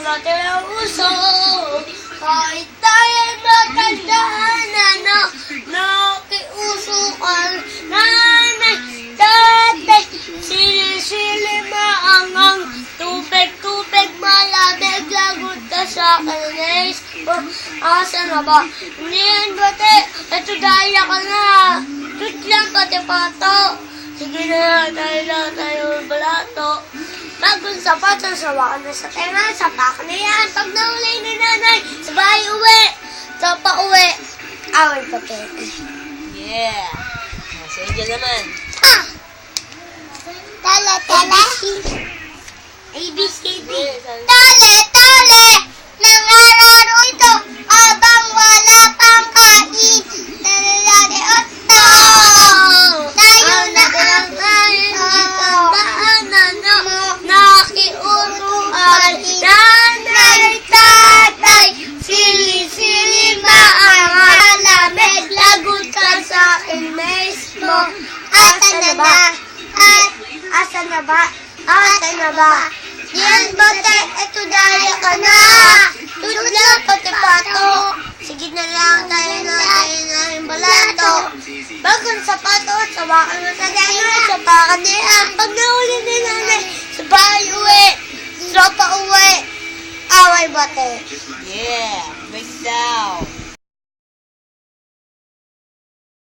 dati ang uso. Kahit tayo matandaan na nakiusukan. Nanay, dati, sili-sili maangang. Tubig, malamig, lagot ka sa akin. Asa na ba? Hindi yan, bate. Ito daya ka na. Tutlang ka, pato. Sige na, tayo balato. Bagong sapatos, sawakan na sa tenga, sapak na yan. Pag naulay ni nanay, sabay uwi. Sa pa-uwi, away pati. Yeah. Sa Angel naman. Tala. ABCD. Tale. Nangararo ito habang wala pang kain. Nalalari otto. Tayo na ang tandaan nakiutuan. Nanay, tatay, sili-sili maangal. Lamig, lagot ka sa akin mismo. Asa na ba? Yan, bate, ito daya ka na. Tutlang pati pato. Sige na lang, tayo na yung balato. Bagong sapatos, sawakan mo sa tenga, sapakan na yan. Pag nauli ni nanay, sabay uwi. Tropa uwi. Away bate. Yeah. Break down.